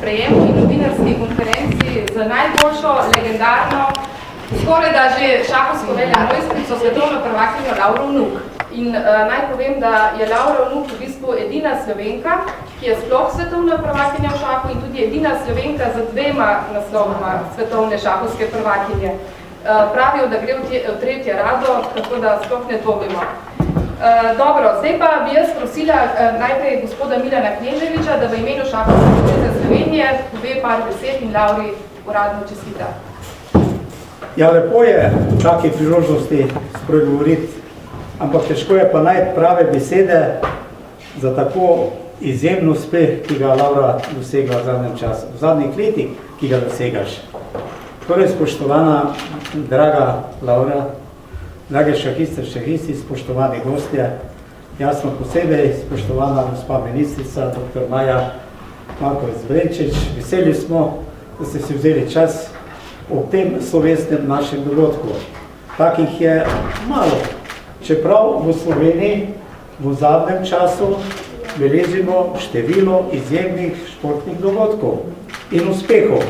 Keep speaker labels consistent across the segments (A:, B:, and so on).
A: sprejemu in novinarski konferenci z najboljšo, legendarno, skoraj da že šahovsko velja mojstrico, svetovno prvakinjo Lauro Vnuk. In naj povem, da je Laura Vnuk v bistvu edina Slovenka, ki je sploh svetovna prvakinja v šahu in tudi edina Slovenka z 2 naslovoma svetovne šahovske prvakinje. Pravijo, da gre v tretje rado, tako da sploh ne dvomimo. Dobro, zdaj pa bi jaz prosila najprej gospoda Milana Kneževiča, da v imenu Šahovske zveze Slovenije pove par besed in Lauri uradno čestita.
B: Ja, lepo je v takej priložnosti spregovoriti, ampak težko je pa najti prave besede za tako izjemno uspeh, ki ga Laura dosegla v zadnjem času, v zadnjih letih, ki ga dosegaš. Torej, spoštovana, draga Laura, drage šahiste, šahisti, spoštovani gostje, jasno posebej spoštovana gospa ministrica, dr. Maja Markovič-Brenčič, veseli smo, da ste si vzeli čas ob tem slovesnem našem dogodku. Takih je malo, čeprav v Sloveniji v zadnjem času beležimo število izjemnih športnih dogodkov in uspehov.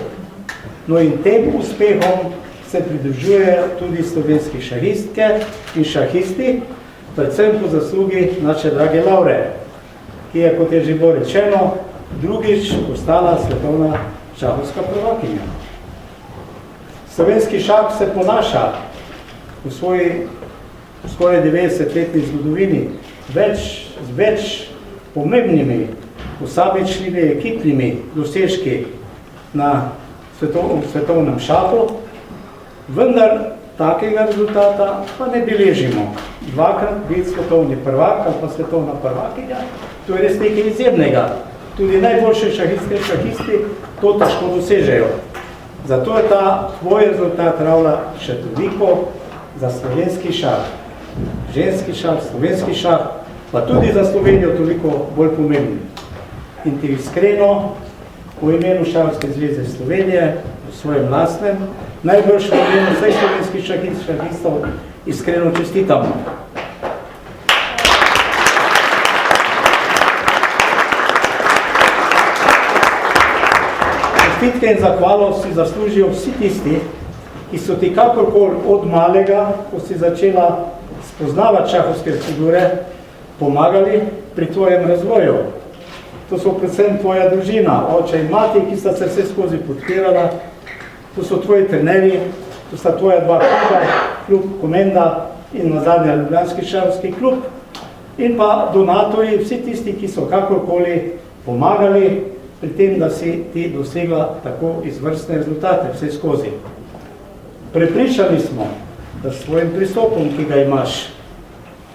B: No in tem uspehom se pridružujejo tudi slovenski šahistke in šahisti, predvsem po zaslugi naše drage Laure, ki je, kot je že bilo rečeno, drugič postala svetovna šahovska prvakinja. Slovenski šah se ponaša v svoji skoraj 90-letni zgodovini z več pomembnimi posamičnimi ekipnimi dosežki na svetovnem šahu, vendar takega rezultata pa ne beležimo. Dvakrat biti svetovni prvak ali pa svetovna prvakinja, to je res nekaj izjemnega. Tudi najboljše šahistke in šahisti to težko dosežejo. Zato je ta tvoj rezultat ravla še toliko za slovenski šah, ženski šah, slovenski šah, pa tudi za Slovenijo toliko bolj pomembni. In ti iskreno v imenu Šahovske zveze Slovenije, v svojem lastnem, najbolj v imenu vseh slovenskih šahistov iskreno čestitamo. Čestitke in zahvalo si zaslužijo vsi tisti, ki so ti kakorkoli od malega, ko si začela spoznavati šahovske figure, pomagali pri tvojem razvoju. To so predvsem tvoja družina, oče in mati, ki sta se vse skozi podpirala, to so tvoji trenerji, to sta tvoja 2 kluba, klub Komenda in nazadnje Ljubljanski šahovski klub, in pa donatorji, vsi tisti, ki so kakorkoli pomagali pri tem, da si ti dosegla tako izvrstne rezultate vse skozi. Prepričani smo, da s tvojim pristopom, ki ga imaš,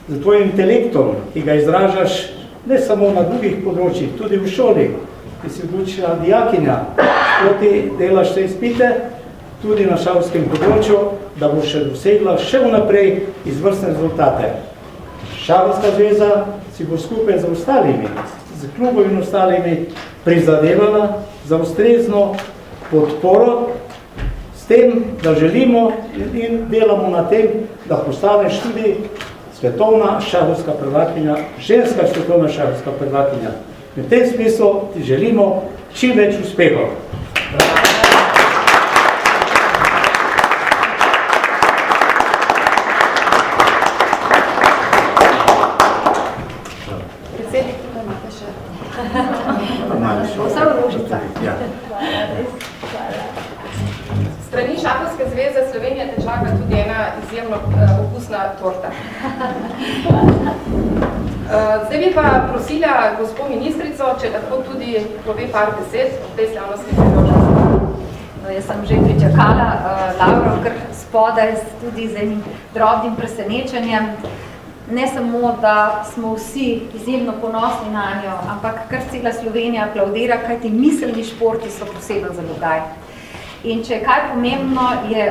B: z tvojim intelektom, ki ga izražaš ne samo na drugih področjih, tudi v šoli, ki si odločila dijakinja, proti delaš te izpite, tudi na šahovskem področju, da bo še dosegla še vnaprej izvrstne rezultate. Šahovska zveza si bo skupaj z ostalimi, z klubovi in ostalimi prizadevala za ustrezno podporo s tem, da želimo in delamo na tem, da postaneš tudi svetovna šahovska prvakinja, ženska svetovna šahovska prvakinja. V tem smislu ti želimo čim več uspehov.
A: Predsednik, tukaj imate še. Vsa rožica. Strani Šahovske zveze Slovenije te čaka tudi ena izjemno okusna torta. Zdaj bi pa prosila gospo ministrico, če lahko tudi pove par besed o tej slavnostni priložnosti.
C: Jaz sem že pričakala Lauro kar spodaj tudi z enim drobnim presenečenjem. Ne samo, da smo vsi izjemno ponosni na njo, ampak kar cela Slovenija aplaudira, kajti miselni športi so poseben zalogaj. In če je kaj pomembno, je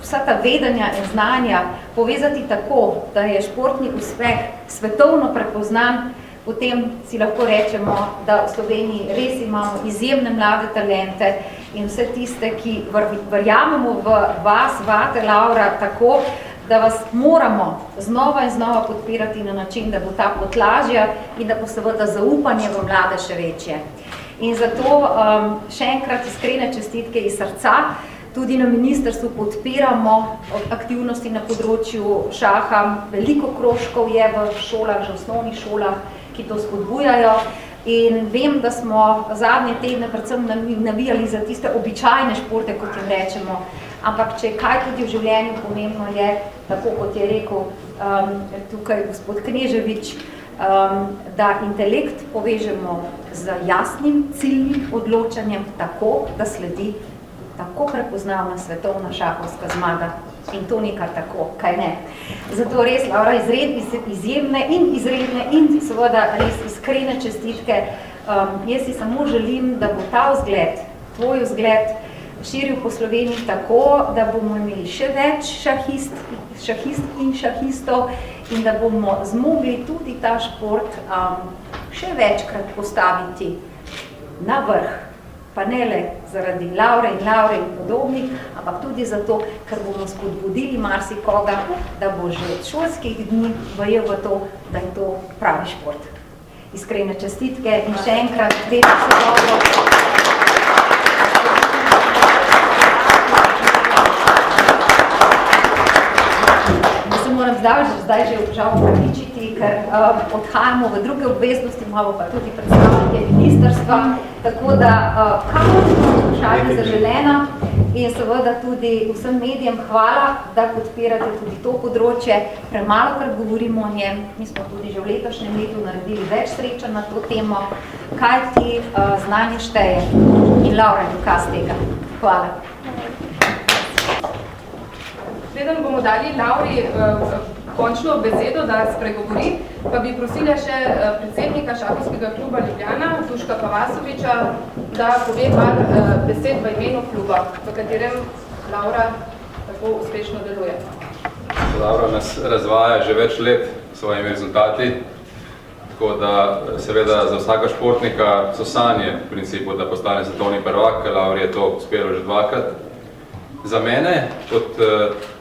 C: vsa ta vedenja in znanja povezati tako, da je športni uspeh svetovno prepoznan, potem si lahko rečemo, da v Sloveniji res imamo izjemne mlade talente in vse tiste, ki verjamemo v vas, vate, Laura, tako, da vas moramo znova in znova podpirati na način, da bo ta pot lažja in da bo seveda zaupanje v mlade še večje. In zato še enkrat iskrene čestitke iz srca. Tudi na ministrstvu podpiramo aktivnosti na področju šaha. Veliko krožkov je v šolah, že v osnovnih šolah, ki to spodbujajo. In vem, da smo zadnje tedne predvsem navijali za tiste običajne športe, kot jim rečemo. Ampak če kaj tudi v življenju pomembno je, tako kot je rekel tukaj gospod Kneževič, da intelekt povežemo z jasnim, ciljnim odločanjem tako, da sledi tako prepoznavna svetovna šahovska zmaga. In to ni kar tako, kaj ne. Zato res, Laura, izjemne in izredne in seveda res iskrene čestitke. Jaz si samo želim, da bo ta vzgled, tvoj vzgled, širil po Sloveniji tako, da bomo imeli še več šahistk in šahistov in da bomo zmogli tudi ta šport še večkrat postaviti na vrh. Pa ne le zaradi Laure in podobnih, ampak tudi zato, ker bomo spodbudili marsikoga, da bo že od šolskih dni vajel v to, da je to pravi šport. Iskrene čestitke in še enkrat vedno se dobro. Moram zdaj že žal upravičiti, ker odhajamo v druge obveznosti, imamo pa tudi predstavnike ministrstva, tako da kamor vprašanje zaželena in seveda tudi vsem medijem hvala, da podpirate tudi to področje. Premalo kar govorimo o njem, mi smo tudi že v letošnjem letu naredili več srečanj na to temo, kaj ti znanje šteje. In Laura je dokaz tega. Hvala.
A: Preden bomo dali Lauri končno besedo, da spregovori, pa bi prosila še predsednika Šahovskega kluba Ljubljana, Duška Pavasoviča, da pove par besed v imenu kluba, v katerem Laura tako uspešno deluje.
D: Laura nas razvaja že več let s svojimi rezultati, tako da seveda za vsaka športnika so sanje v principu, da postane svetovni prvak, Lauri je to uspelo že dvakrat. Za mene, kot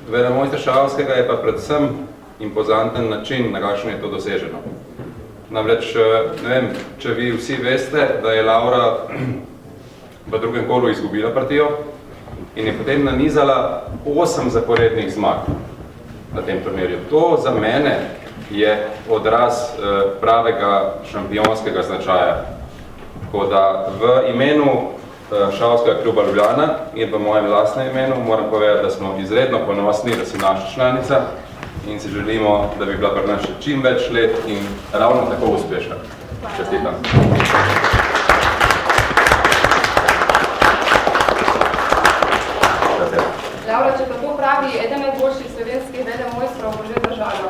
D: velemojster Šahovskega, je pa predvsem impozanten način, na kakšen je to doseženo. Namreč, ne vem, če vi vsi veste, da je Laura v drugem kolu izgubila partijo in je potem nanizala 8 zaporednih zmag na tem turnirju. To za mene je odraz pravega šampionskega značaja. Tako da v imenu Šahovskega kluba Ljubljana in v mojem lastnem imenu moram povedati, da smo izredno ponosni, da si naša članica in si želimo, da bi bila pri nas še čim več let in ravno tako uspešna. Čestitam.
A: Laura, če tako pravi, eden najboljših slovenskih velemojstrov bo že držalo.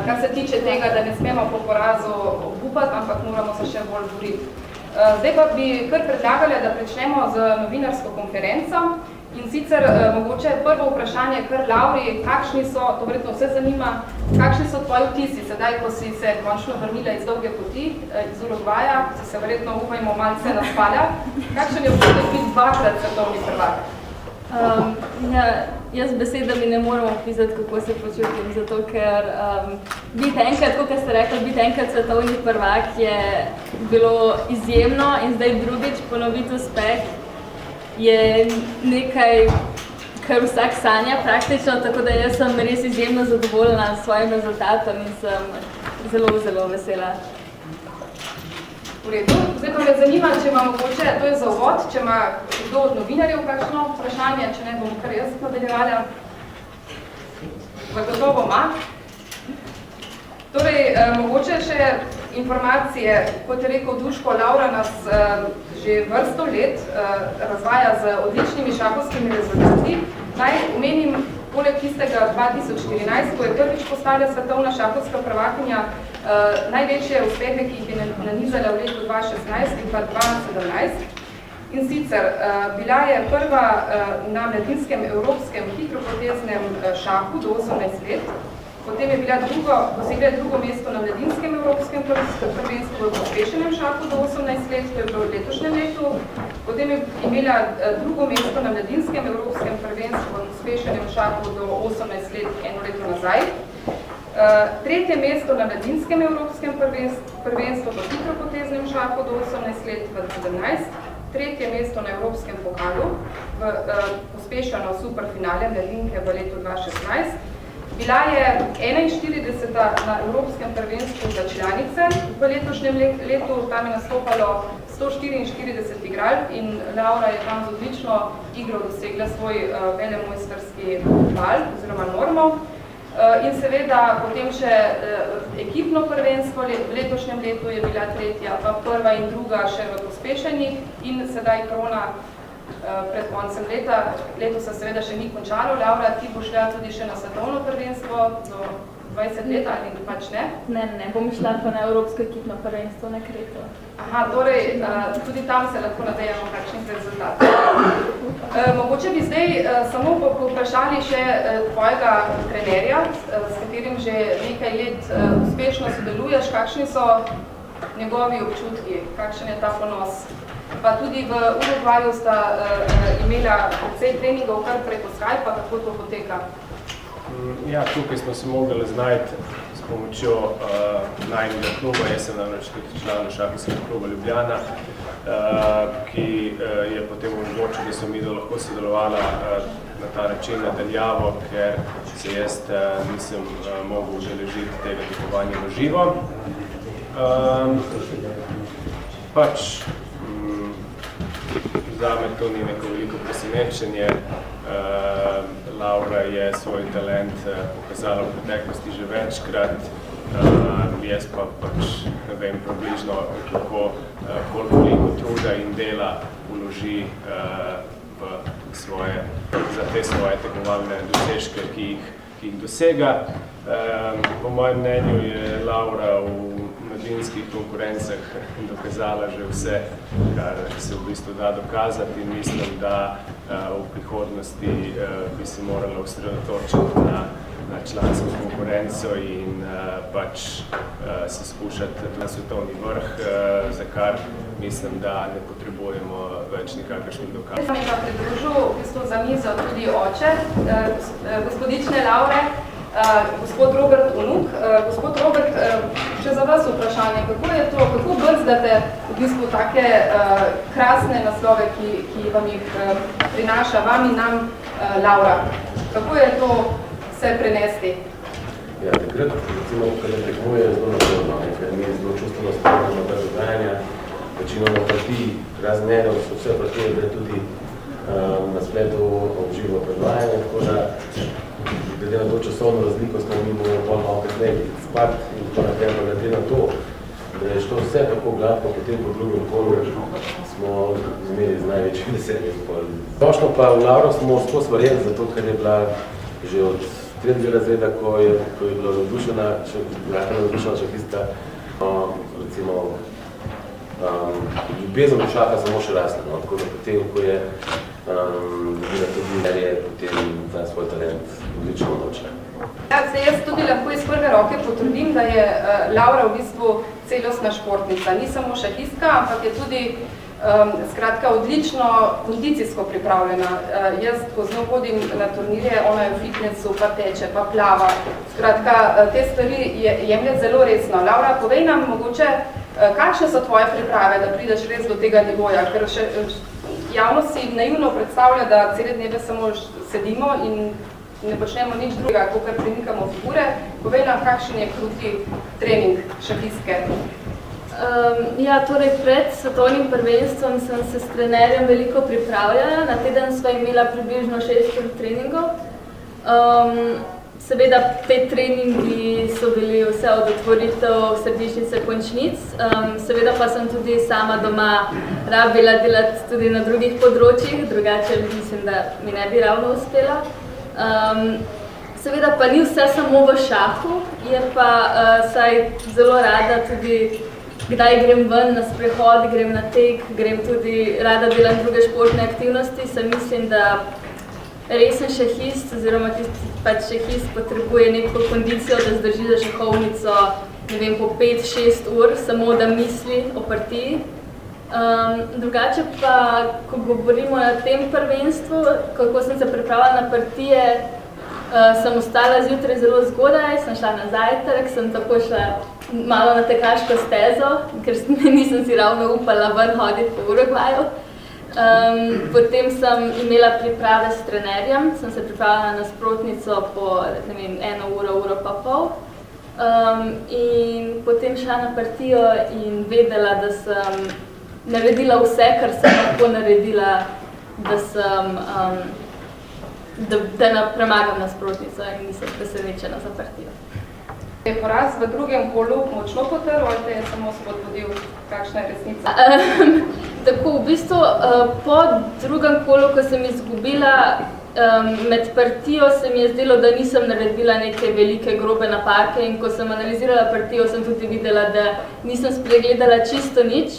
A: Kar se tiče tega, da ne smemo po porazu obupati, ampak moramo se še bolj boriti. Zdaj pa bi kar predlagali, da pričnemo z novinarsko konferenco in sicer mogoče prvo vprašanje kar Lauri, kakšni so, to verjetno vse zanima, kakšni so tvoji vtisi sedaj, ko si se končno vrnila iz dolge poti, iz Urugvaja, si se verjetno upajmo malce naspala. Kakšen je občutek biti dvakrat svetovni prvak?
E: Jaz besedami ne morem opisati, kako se počutim, zato ker biti enkrat, kot ste rekli, biti enkrat svetovni prvak je bilo izjemno in zdaj drugič ponoviti uspeh je nekaj, kar vsak sanja praktično, tako da jaz sem res izjemno zadovoljna s svojim rezultatom in sem zelo, zelo vesela.
A: V redu. Zdaj pa me zanima, če ima mogoče, to je za uvod, če ima kdo od novinarjev kakšno vprašanje, če ne bom kar jaz nadaljevala. Zagotovo ima. Torej, mogoče še informacije, kot je rekel Duško, Laura nas že vrsto let razvaja z odličnimi šahovskimi rezultati. Naj omenim, poleg tistega 2014, ko je prvič postala svetovna šahovska prvakinja, največje uspehe, ki jih je nanizala v letu 2016 in pa 2017. In sicer, bila je prva na mladinskem evropskem hitropoteznem šahu do 18 let, potem je bila dosegla drugo mesto na mladinskem evropskem prvenstvu v pospešenem šahu do 18 let, to je bilo v letošnjem letu, potem je imela drugo mesto na mladinskem evropskem prvenstvu v pospešenem šahu do 18 let, eno leto nazaj. Tretje mesto na mladinskem evropskem prvenstvu v hitropoteznem šahu do 18 let v 2017, tretje mesto na evropskem pokalu, pospešeno superfinale mladinke v letu 2016. Bila je 41. na evropskem prvenstvu za članice v letošnjem letu, tam je nastopalo 144 igralk in Laura je tam z odlično igro dosegla svoj velemojstrski bal oziroma normo. In seveda potem še ekipno prvenstvo v letošnjem letu je bila tretja, pa prva in druga še v pospešenih in sedaj krona pred koncem leta. Letos se seveda še ni končalo. Laura, ti bo šla tudi še na svetovno prvenstvo do 20 let ali pač ne?
E: Ne, bom šla pa na evropsko ekipno prvenstvo na Kreto.
A: Aha, torej tudi tam se lahko nadejamo kakšnih rezultatov. Mogoče bi zdaj samo povprašali še tvojega trenerja, s katerim že nekaj let uspešno sodeluješ. Kakšni so njegovi občutki, kakšen je ta ponos? Pa tudi v Urugvaju sta imela precej treningov kar preko Skype-a, kako to poteka?
F: Ja, tukaj smo se mogli znajti s pomočjo najnega kluba. Jaz sem namreč tudi član šahovskega kluba Ljubljana, ki je potem omogočil, da so mi lahko sodelovala na ta način nadaljavo, ker se jaz nisem mogel udeležiti tega tekmovanja v živo. Zame to ni neko veliko presenečenje. Laura je svoj talent pokazala v preteklosti že večkrat. Jaz pa ne vem približno, koliko truda in dela vloži za te svoje tekmovalne dosežke, ki jih dosega. Po mojem mnenju je Laura v mladinskih konkurencah dokazala že vse, kar se v bistvu da dokazati, in mislim, da v prihodnosti bi se morala osredotočiti na člansko konkurenco in se skušati na svetovni vrh, za kar mislim, da ne potrebujemo več nikakršnih dokazov.
A: Sem pa pridružil v bistvu za mizo tudi oče, gospodične Laure, gospod Robert Unuk. Gospod Robert, še za vas vprašanje, kako je to, kako brzdate v bistvu take krasne naslove, ki vam jih prinaša vam in nam Laura? Kako je to vse prenesti?
G: Ja, takrat, recimo, kada tekmuje je zelo naporno, ker mi je zelo čustveno spremljeno na dogajanja, večinoma partij, razen ene, vse partije gre tudi na spletu obživo predvajanje, tako da glede na to časovno razliko smo mi morali pol malo kasneje spati in tako naprej, glede na to, da je šlo vse tako gladko, potem po drugem kolu smo imeli z največjim veseljem. Splošno pa v Lauro smo skozi verjeli, zato ker je bila že od 3. razreda, ko je bila navdušena šahista, recimo ljubezen do šaha samo še rasla, tako da potem, ko je dobila tudi je potem ta svoj talent odlično odločila.
A: Ja, se jaz tudi lahko iz prve roke potrdim, da je Laura v bistvu celostna športnica. Ni samo šahistka, ampak je tudi skratka odlično kondicijsko pripravljena. Jaz, ko z njo hodim na turnirje, ona je v fitnessu, pa teče, pa plava. Skratka, te stvari jemlje zelo resno. Laura, povej nam mogoče, kakšne so tvoje priprave, da prideš res do tega nivoja? Ker še javnost si naivno predstavlja, da cele dneve samo sedimo in ne počnemo nič drugega, kot premikamo figure. Povej nam, kakšen je kruti trening šahistke?
E: Ja, torej pred svetovnim prvenstvom sem se s trenerjem veliko pripravljala. Na teden sva imela približno 6 ur treningov. Seveda, te treningi so bili vse od otvoritev središčnice končnic. Seveda pa sem tudi sama doma rabila delati tudi na drugih področjih, drugače mislim, da mi ne bi ravno uspela. Seveda pa ni vse samo v šahu, je pa saj zelo rada tudi kdaj grem ven na sprehod, grem na tek, grem tudi rada delam druge športne aktivnosti, saj mislim, da resen šahist oziroma tisti šahist potrebuje neko kondicijo, da zdrži za šahovnico, ne vem, po 5-6 ur, samo da misli o partiji. Drugače pa, ko govorimo o tem prvenstvu, kako sem se pripravila na partije, sem ostala zjutraj zelo zgodaj, sem šla na zajtrk, sem tako šla malo na tekaško stezo, ker nisem si ravno upala ven hoditi po Urugvaju. Potem sem imela priprave s trenerjem, sem se pripravila na nasprotnico po 1 uro, uro pa pol. In potem šla na partijo in vedela, da sem naredila vse, kar sem lahko naredila, da premagam nasprotnico in nisem presenečena za partijo.
A: Je poraz v drugem kolu močno potrl ali te je samo spodbudil, kakšna je resnica?
E: Tako, v bistvu, po drugem kolu, ko sem izgubila, med partijo se mi je zdelo, da nisem naredila neke velike grobe napake in ko sem analizirala partijo, sem tudi videla, da nisem spregledala čisto nič,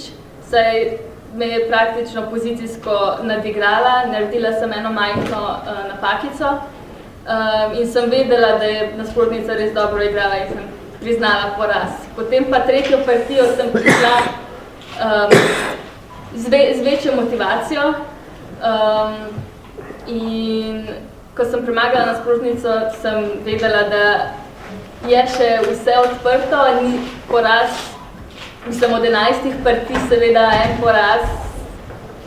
E: saj me je praktično pozicijsko nadigrala, naredila sem eno majhno napakico in sem vedela, da je nasprotnica res dobro igrala in sem priznala poraz. Potem pa tretjo partijo sem prišla z večjo motivacijo in ko sem premagala nasprotnico, sem vedela, da je še vse odprto, ni poraz, mislim, od 11 partij seveda en poraz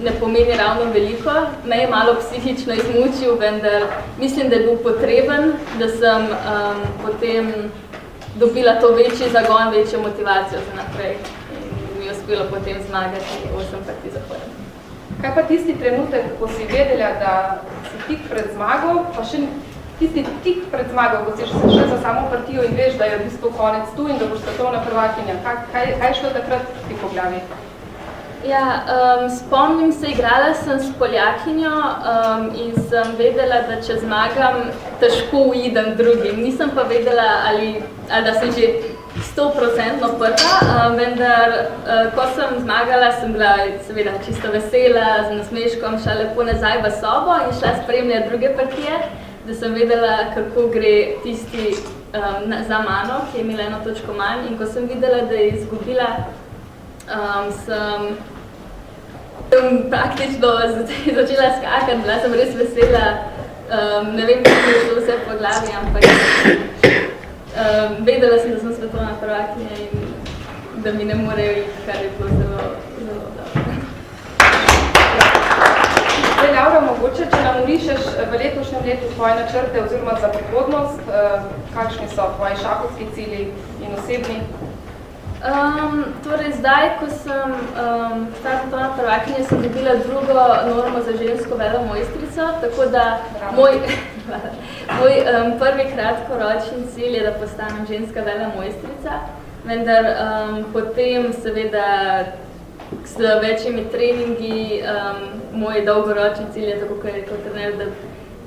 E: ne pomeni ravno veliko. Me je malo psihično izmučil, vendar mislim, da je bil potreben, da sem potem dobila to večji zagon, večjo motivacijo za naprej in mi je uspelo potem zmagati 8 partij zaporedno.
A: Kaj pa tisti trenutek, ko si vedela, da si tik pred zmago, pa še tisti tik pred zmago, ko si še za samo partijo in veš, da je v bistvu konec tu in da boš svetovna prvakinja. Kaj je šlo takrat ti po glavi?
E: Ja, spomnim se, igrala sem s Poljakinjo in sem vedela, da če zmagam, težko uidem drugim. Nisem pa vedela, ali da sem že 100% prva, vendar ko sem zmagala, sem bila seveda čisto vesela, z nasmeškom šla lepo nazaj v sobo in šla spremljati druge partije, da sem vedela, kako gre tisti za mano, ki je imela 1 točko manj in ko sem videla, da je izgubila, sem praktično začela skakati, bila sem res vesela, ne vem, kako je šlo vse po glavi, ampak vedela sem, da sem svetovna prvakinja in da mi ne morejo iti, kar je bilo zelo, zelo dobro.
A: Zdaj, Laura, mogoče, če nam orišeš v letošnjem letu tvoje načrte oziroma za prihodnost, kakšni so tvoji šahovski cilji in osebni?
E: Torej, zdaj, ko sem svetovna prvakinja, sem dobila drugo normo za žensko velemojstrico, tako da moj prvi kratkoročni cilj je, da postanem ženska velemojstrica, vendar potem seveda s večjimi treningi moj dolgoročni cilj je, tako kot je rekel trener, da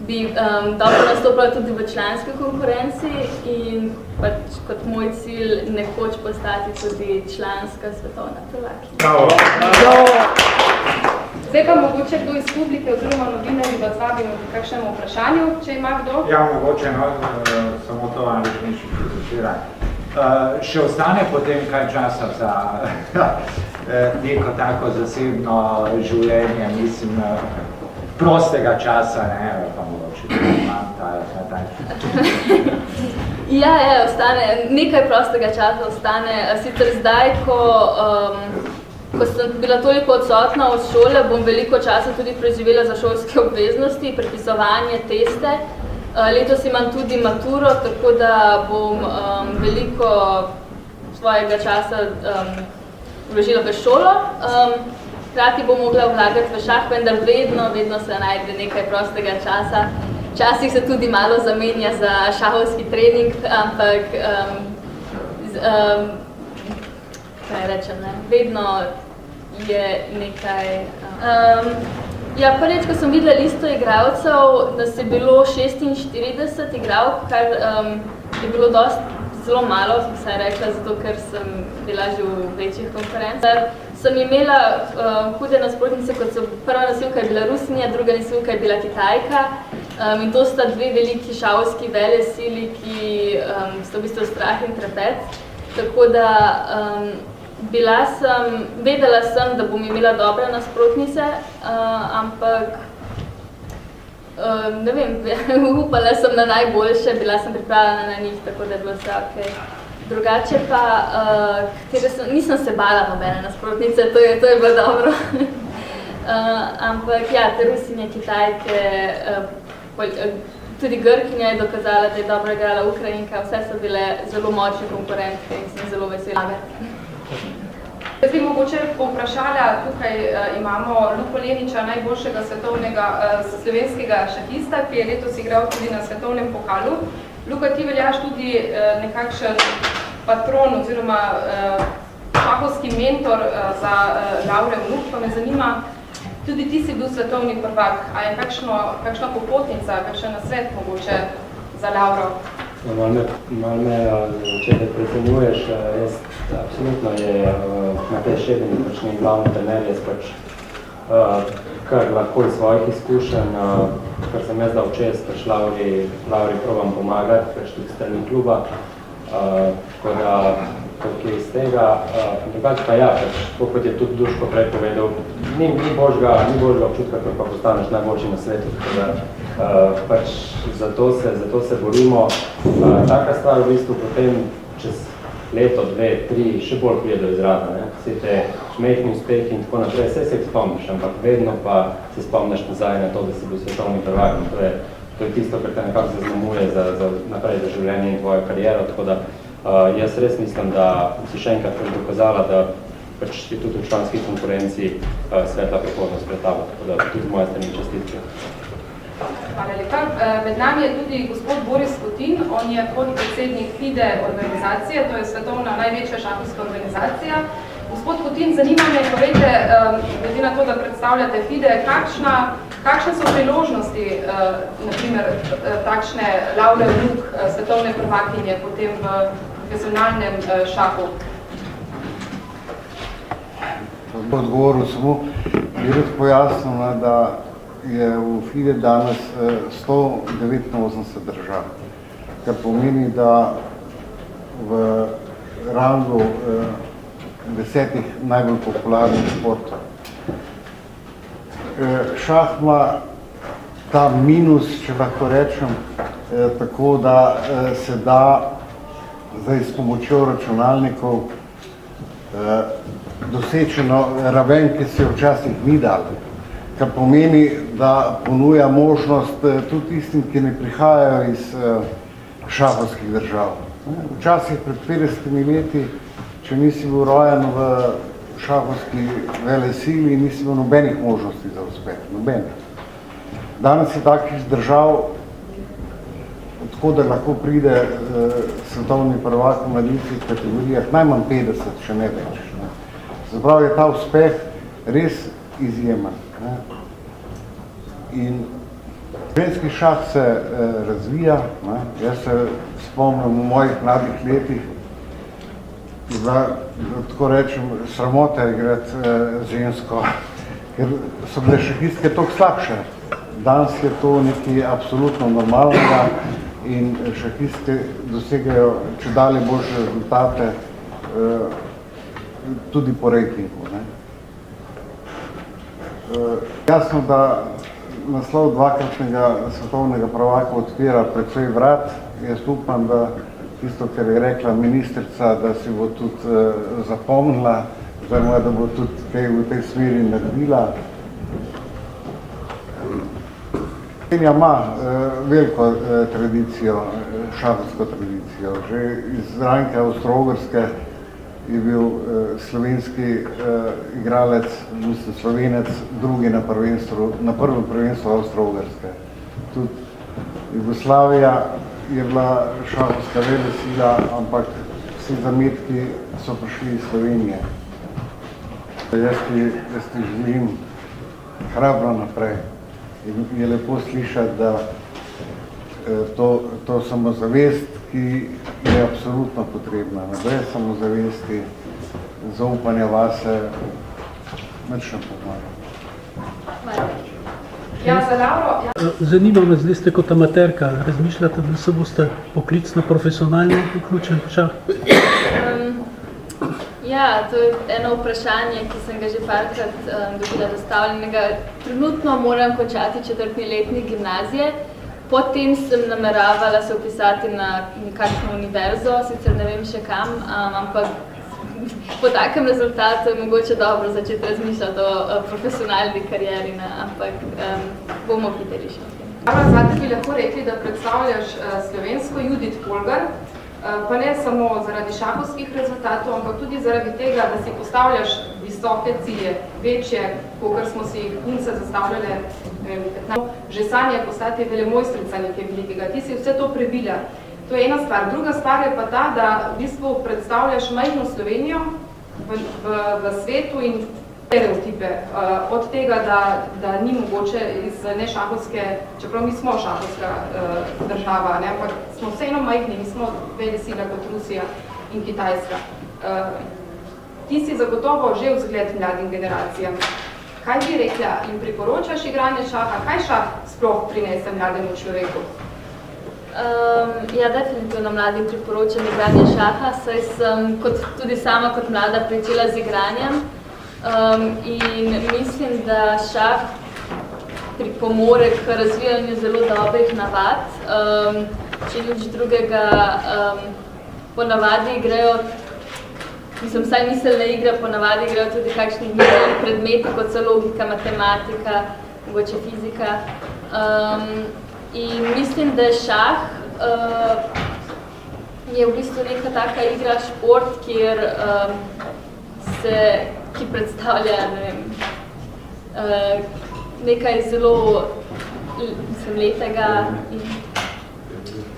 E: bi dobro nastopila tudi v članski konkurenci in pač kot moj cilj nekoč postati tudi članska svetovna prvakinja.
A: Zdaj pa mogoče kdo iz publike oziroma novinarji vas vabimo k kakšnemu vprašanju, če ima kdo?
H: Ja, mogoče, samo to vam več nič precizirati. Še ostane potem kaj časa za neko tako zasebno življenje, mislim, prostega časa, ne, pa mogoče imam ta.
E: Ja, ostane, nekaj prostega časa ostane, sicer zdaj, ko sem bila toliko odsotna od šole, bom veliko časa tudi preživela za šolske obveznosti, prepisovanje, teste. Letos imam tudi maturo, tako da bom veliko svojega časa vložila v šolo. Hkrati bom mogla vlagati v šah, vendar vedno se najde nekaj prostega časa. Včasih se tudi malo zamenja za šahovski trening, ampak kaj rečem, ne? Vedno je nekaj. Ja, prvič, ko sem videla listo igralcev, da se je bilo 46 igralk, kar je bilo zelo malo, sem se rekla, zato ker sem bila že v večjih konkurencah. Sem imela hude nasprotnice, kot so prva nosilka je bila Rusinja, druga nosilka je bila Kitajka. In to sta dve veliki šahovski velesili, ki sta v bistvu strah in trepet. Tako da vedela sem, da bom imela dobre nasprotnice, ampak Ne vem, upala sem na najboljše, bila sem pripravljena na njih, tako da je bilo vse okej. Drugače pa, nisem se bala nobene nasprotnice, to je bilo dobro. Ampak ja, te Rusinje, Kitajke, tudi Grkinja je dokazala, da je dobro igrala Ukrajinka, vse so bile zelo močne konkurentke in sem zelo vesela.
A: Jaz bi mogoče povprašala, tukaj imamo Luko Leniča, najboljšega slovenskega šahista, ki je letos igral tudi na svetovnem pokalu. Luka, ti veljaš tudi nekakšen patron oziroma šahovski mentor za Laure Vnuk, pa me zanima, tudi ti si bil svetovni prvak, a je kakšna popotnica, kakšen nasvet mogoče za Lauro?
I: Malo me če precenjuješ, jaz absolutno je Matej Šebin, počni glavni trener, jaz pač kar lahko iz svojih izkušenj, kar sem jaz dal čez, pač Lauri probam pomagati, pač tudi strani kluba, tako da je iz tega, drugače pa ja, pač, kot je tudi Duško prej povedal, ni božga občutka, ko pa postaneš najboljši na svetu, tako da pač zato se borimo. Taka stvar v bistvu potem čez leto, 2, 3 še bolj prije do izraza, vsi te šmehni uspehi in tako naprej, vse se jih spomniš, ampak vedno pa se spomniš nazaj na to, da si bil svetovni prvak in to je tisto, kar te nekako zaznamuje naprej za življenje in tvojo kariero, tako da jaz res mislim, da si še enkrat dokazala, da pač je tudi v članski konkurenci svetla prihodnost pred tabo, tako da tudi moje strani čestitke.
A: Hvala lepa. Med nami je tudi gospod Boris Kutin, on je podpredsednik FIDE organizacije, to je svetovna največja šahovska organizacija. Gospod Kutin, zanima me, povejte, glede na to, da predstavljate FIDE, kakšne so priložnosti, naprimer, takšne Laure Vnuk, svetovne prvakinje, potem v profesionalnem šahu?
J: V odgovoru samo bi rad pojasnila, da je v FIDE danes 189 držav, kar pomeni, da v rangu 10 najbolj popularnih športov. Šah ima ta minus, če lahko rečem, tako da se da zdaj s pomočjo računalnikov dosečeno raven, ki se včasih ni dala. Kar pomeni, da ponuja možnost tudi tistim, ki ne prihajajo iz šahovskih držav. Včasih pred 50 leti, če nisi bil rojen v šahovski velesili, nisi imel nobenih možnosti za uspeh, nobenih. Danes je takih držav, odkud lahko pride svetovni prvak v mladinskih kategorijah, najmanj 50, če ne več. Zaprav je ta uspeh res izjemen. In slovenski šah se razvija. Jaz se spomnim v mojih mladih letih, da tako rečem, sramota igrati z žensko, ker so bile šahistke toliko slabše. Danes je to nekaj absolutno normalnega in šahistke dosegajo čedalje boljše rezultate tudi po rejtingu. Jasno, da naslov dvakratnega svetovnega prvaka odpira precej vrat. Jaz upam, da tisto, kar je rekla ministrica, da si bo tudi zapomnila, da bo tudi kaj v tej smeri naredila. Slovenija ima veliko tradicijo, šahovsko tradicijo. Že iz ranke Avstro-Ogrske je bil slovenski igralec, mislim Slovenec, drugi na prvem prvenstvu Avstro-Ogrske. Tudi Jugoslavija je bila šahovska velesila, ampak vsi zametki so prišli iz Slovenije. Jaz ti želim hrabro naprej. In je lepo slišati, da to samozavest, ki je absolutno potrebna. Brez samozavesti, zaupanja vase, nič ne pomaga.
A: Ja, za Lauro.
K: Zanima me, zdaj ste kot amaterka, razmišljate, da se boste poklicno, profesionalno vključili v šah?
E: Ja, Ja, to je eno vprašanje, ki sem ga že parkrat dobila zastavljenega. Trenutno moram končati 4. letnik gimnazije, potem sem nameravala se vpisati na nekakšno univerzo, sicer ne vem še kam, ampak po takem rezultatu je mogoče dobro začeti razmišljati o profesionalni karieri, ampak bomo videli še o tem.
A: Zate bi lahko rekli, da predstavljaš slovensko Judith Polgar, pa ne samo zaradi šahovskih rezultatov, ampak tudi zaradi tega, da si postavljaš visoke cilje, večje, kakor smo si jih punce zastavljale, že sanje postati velemojstrica nekaj velikega. Ti si vse to prebila. To je ena stvar. Druga stvar je pa ta, da v bistvu predstavljaš majhno Slovenijo v svetu in stereotipe. Od tega, da ni mogoče iz nešahovske, čeprav mi smo šahovska država, ne, ampak smo vseeno majhni, mi smo vele sila kot Rusija in Kitajska. Ti si zagotovo že vzgled mladim generacijam. Kaj bi rekla, jim priporočaš igranje šaha? Kaj šah sploh prinese mlademu človeku?
E: Ja, definitivno mladim priporočam igranje šaha, saj sem tudi sama kot mlada pričela z igranjem in mislim, da šah pripomore k razvijanju zelo dobrih navad. Če nič drugega, ponavadi igrajo, vsaj miselne igre, ponavadi igrajo tudi kakšni predmeti, kot so logika, matematika, mogoče fizika. In mislim, da je šah je v bistvu neka taka igra, šport, ki predstavlja, ne vem, nekaj zelo lepega in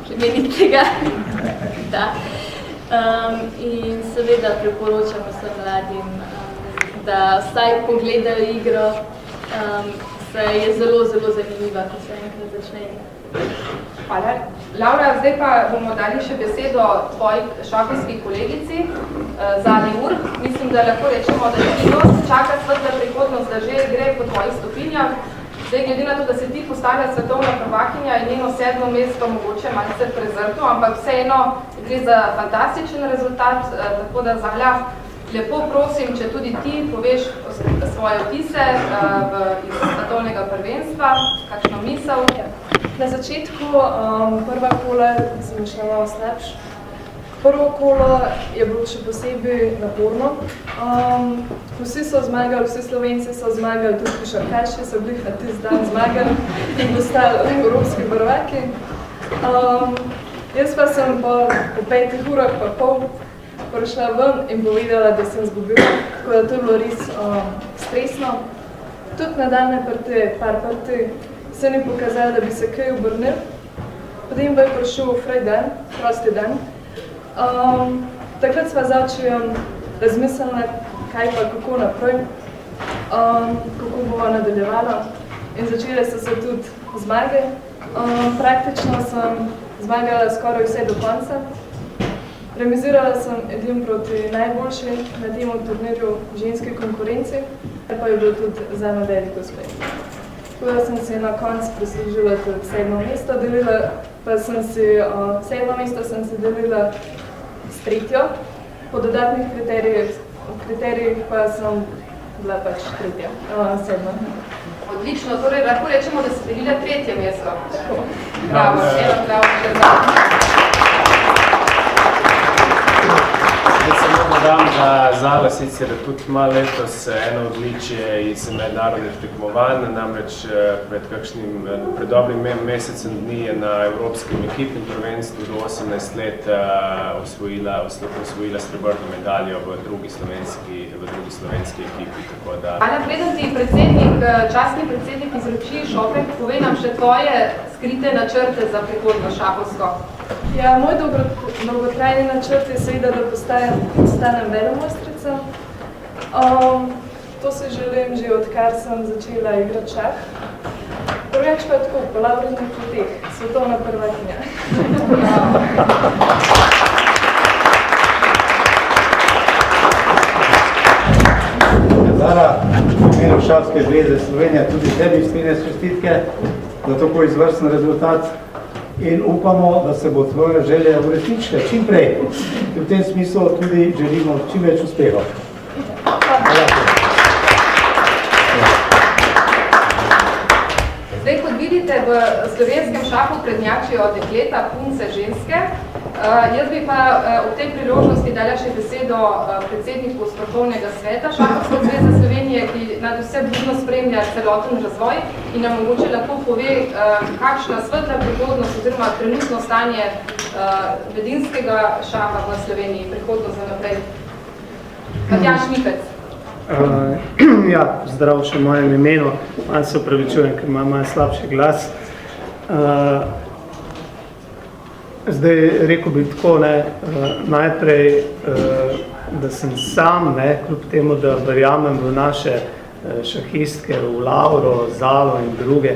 E: plemenitega. Da. In seveda priporočam vsem mladim, da vsaj pogledajo igro, saj je zelo, zelo zanimiva, ko se enkrat začne.
A: Hvala. Laura, zdaj pa bomo dali še besedo tvoji šahovski kolegici, Zali Ur. Mislim, da lahko rečemo, da ti dosti čaka svetla prihodnost, da že gre po tvojih stopinjah. Zdaj, glede na to, da se ti postavlja svetovna prvakinja in njeno 7. mesto mogoče malce prezrto, ampak vseeno gre za fantastičen rezultat, tako da Zala, lepo prosim, če tudi ti poveš svoje vtise iz svetovnega prvenstva, kakšno misel.
L: Na začetku prva kola sem šla malo slabš. Prvo kolo je bilo še posebej naporno. Vsi so zmagali, vsi Slovenci so zmagali, tudi košarkaši so bili na tisti dan zmagali in postali evropski prvaki. Jaz pa sem po 5 urah pa pol prišla ven in povedala, da sem zgubila, tako da to je bilo res stresno. Tudi nadaljne par partij se ni pokazalo, da bi se kaj obrnil. Potem pa je prišel dan, prosti dan. Takrat sva z očijem razmislila, kaj pa kako naprej, kako bova nadaljevala in začele so se tudi zmage. Praktično sem zmagala skoraj vse do konca. Remizirala sem edin proti najboljši na tem turnirju ženski konkurenci, pa je bilo tudi zame veliko uspeh. Tako da sem si na koncu prislužila tudi 7. mesto, pa sem si 7. mesto sem si delila s 3. Po dodatnih kriterijih pa sem bila pač 3. 7.
A: Odlično, torej lahko rečemo, da si delila 3. mesto. Bravo, bravo.
F: Jaz samo dodam, da Zala sicer tudi ima letos eno odličje iz mednarodnih tekmovanj, namreč pred dobrim mesecem dni je na evropskem ekipnem prvenstvu do 18 let osvojila srebrno medaljo v drugi slovenski ekipi.
A: Ana, preden ti častni predsednik izroči šopek, povej nam še tvoje skrite načrte za prihodnost šahovsko.
L: Ja, moj dolgotrajni načrt je seveda, da postanem velemojstrica. To si želim že odkar sem začela igrati šah. Drugač pa tako, po lavrnih poteh, svetovna prvakinja.
B: Zara, v imenu Šahovske zveze Slovenije tudi tebi iskrene čestitke za tako izvrsten rezultat. in upamo, da se bo tvoje želje uresničile čim prej. V tem smislu tudi želimo čim več uspehov.
A: Zdaj, kot vidite, v slovenskem šahu prednjačijo dekleta, punce, ženske. Jaz bi pa ob tej priložnosti dala še besedo predsedniku Strokovnega sveta Šahovske zveze Slovenije, ki nad vse budno spremlja celoten razvoj in nam mogoče lahko pove, kakšna svetla prihodnost oziroma trenutno stanje mladinskega šaha v Sloveniji, prihodnost za naprej. Matjaž Mipec.
K: Ja, zdrav še v mojem imenu. Malo se opravičujem, ker imam malo slabši glas. Zdaj, rekel bi tako, najprej, da sem sam, kljub temu, da verjamem v naše šahistke, v Lauro, Zalo in druge,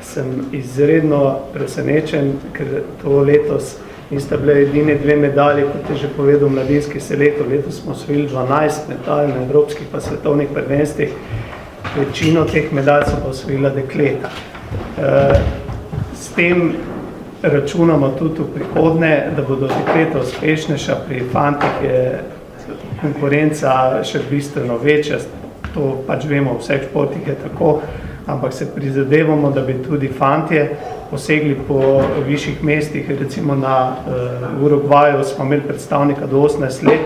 K: sem izredno presenečen, ker to letos nista bile edine 2 medalje, kot je že povedal mladinski selektor. Letos smo osvojili 12 medalj na evropskih pa svetovnih prvenstvih. Večino teh medalj so pa osvojila dekleta. S tem računamo tudi v prihodnje, da bodo dekleta uspešnejša, pri fantih je konkurenca še bistveno večja, to pač vemo, v vseh športih je tako, ampak se prizadevamo, da bi tudi fantje posegli po višjih mestih. Recimo na Urugvaju smo imeli predstavnika do 18 let,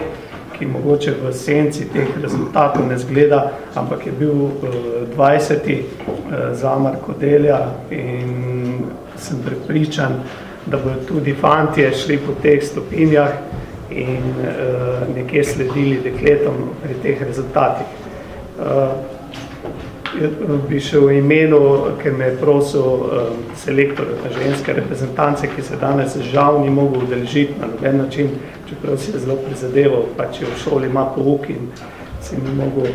K: ki mogoče v senci teh rezultatov ne zgleda, ampak je bil 20. Zamar Kodelja in sem prepričan, da bodo tudi fantje šli po teh stopinjah in nekje sledili dekletom pri teh rezultatih. Bi še v imenu, ker me je prosil selektor ženske reprezentance, ki se danes žal ni mogel udeležiti na noben način, čeprav si je zelo prizadeval, pač v šoli ima pouk in si ni mogel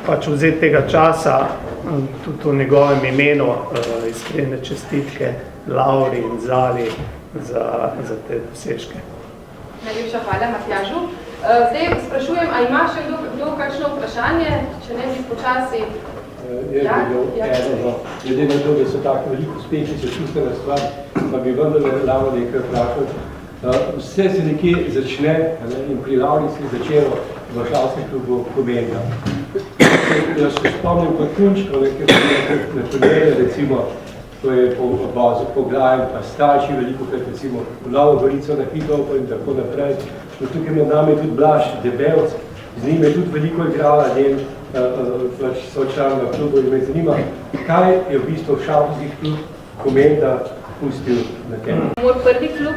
K: pač vzeti tega časa, tudi v njegovem imenu iskrene čestitke Lauri in Zali za te dosežke.
A: Najlepša hvala Matjažu. Zdaj sprašujem, a ima še kdo kakšno vprašanje, če ne bi počasi?
M: Jaz bi bilo eno, glede na to, da so tako veliko uspehi, se čustvena stvar, pa bi vendar Laura nekaj vprašal. Vse se nekje začne in pri Lauri se je začelo v šalskem klubu Komenda. Jaz se spomnim kot punčko, ker sem na turneje, recimo, to je po obozu Poglajem, pa starši veliko krat, recimo, v Novo Gorico na Hitovko in tako naprej. No, tukaj med nami je tudi Blaž Debelc, z njim je tudi veliko igrala, njen sočlan v klubu in me zanima, kaj je v bistvu šalski klub Komenda pustil na tem.
E: Moj prvi klub,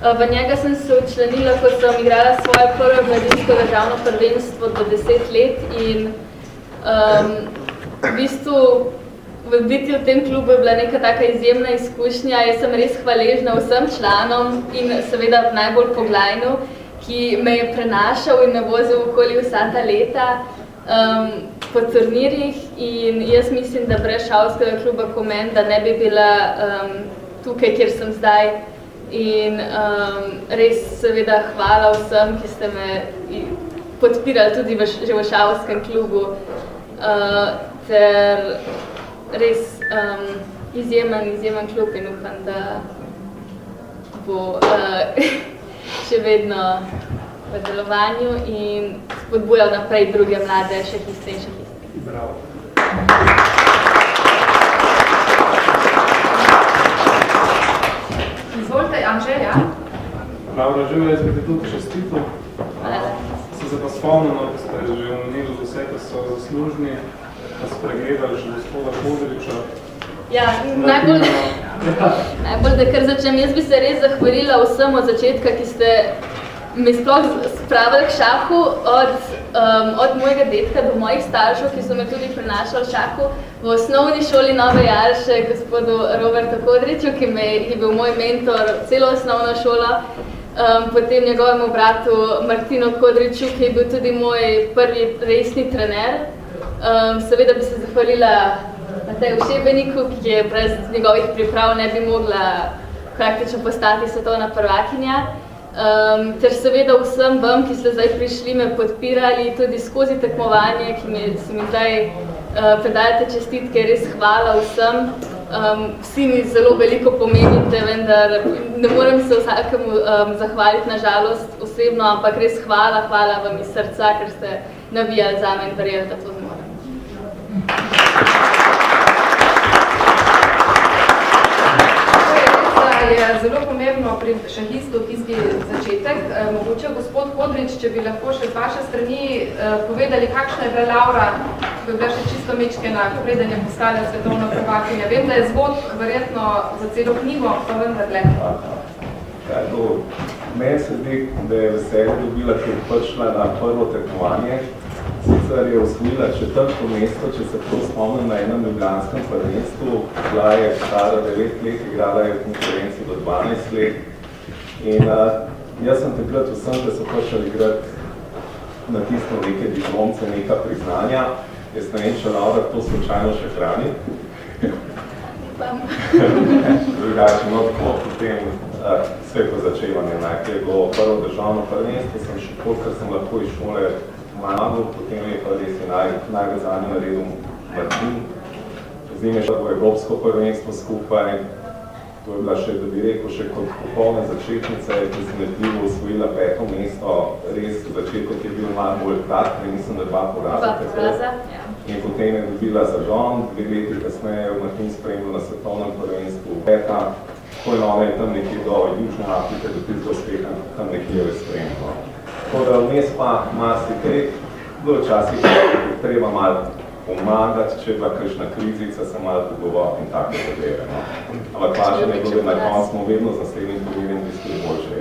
E: v njega sem se učlanila, ko sem igrala svoje prvo mladinsko državno prvenstvo do 10 let in v bistvu biti v tem klubu je bila neka taka izjemna izkušnja. Jaz sem res hvaležna vsem članom in seveda najbolj Poglajnu, ki me je prenašal in me vozil okoli vsa ta leta po turnirjih in jaz mislim, da brez šalskega kluba Komenda ne bi bila tukaj, kjer sem zdaj in res seveda hvala vsem, ki ste me podpirali tudi že v šalskem klubu ter res izjemen klub in upam, da bo še vedno v delovanju in spodbujal naprej druge mlade šahiste in šahistke.
M: Bravo.
A: Izvolite, Anže, ja?
N: Laura, želim, jaz bi te tudi čestitil. Se pa spomnimo, da ste že omenili vse, da so zaslužni, da ste pregledali že gospoda Kodriča.
E: Ja, najbolj, da kar začnem, jaz bi se res zahvalila vsem od začetka, ki ste me sploh spravili k šahu, od mojega detka do mojih staršev, ki so me tudi prenašali šahu v osnovni šoli Nove Jarše, gospodu Robertu Kodriču, ki je bil moj mentor celo osnovno šolo, potem njegovemu bratu Martinu Kodriču, ki je bil tudi moj prvi resni trener. Seveda bi se zahvalila Mateju Šebeniku, ki je brez njegovih priprav ne bi mogla praktično postati svetovna prvakinja. Ter seveda vsem vam, ki ste zdaj prišli, me podpirali tudi skozi tekmovanje, ki mi zdaj predajate čestitke, res hvala vsem. vsi mi zelo veliko pomenite, vendar ne morem se vsakemu zahvaliti, nažalost, osebno, ampak res hvala vam iz srca, ker ste navijali zame in verjeli, da to zmorem.
A: Je zelo pomembno pri šahistu tisti začetek. Mogoče gospod Kodrič, če bi lahko še z vaše strani povedali, kakšna je bila Laura, ko je bila še čisto mečkena, preden je postala svetovna prvakinja. Vem, da je zgodb verjetno za celo knjigo, pa vendarle.
O: Meni se zdi, da je veselje dobila, ker je prišla na prvo tekmovanje. Sicer je osvojila 4. mesto, če se prav spomnim, na enem ljubljanskem prvenstvu. Bila je stara 9 let, igrala je v konkurenci do 12 let. In jaz sem takrat vsem, da so prišli igrati na tisto neke diplomce, neka priznanja. Jaz ne vem, če Laura to slučajno še hrani. Drugače, no tako, potem sve po začevanju. Najprej je bilo prvo državno prvenstvo, sem še kolikor sem lahko iz šole Manu, potem je pa res najbolj zadnjo naredil Martin. Z njim je šlo evropsko prvenstvo skupaj. To je bila še, da bi rekel, še kot popolna začetnica, ki sem netljivo osvojila 5. mesto. Res začetek je bil malo bolj krat, mislim, da 2 poraza. In potem je dobila zažon, 2 leti kasneje je Martin spremljal na svetovnem prvenstvu 5. Tako je ona je tam nekje do Južne Afrike, do tistega uspeha, tam nekje je spremljal. Tako da vmes pa marsikaj, do včasih treba malo pomagati, če je bila kakšna krizica, se malo pogovoriti in tako zadeve. No. Ampak važno je bilo, da na koncu smo vedno z naslednjim pogovorjem, ki ste boljše.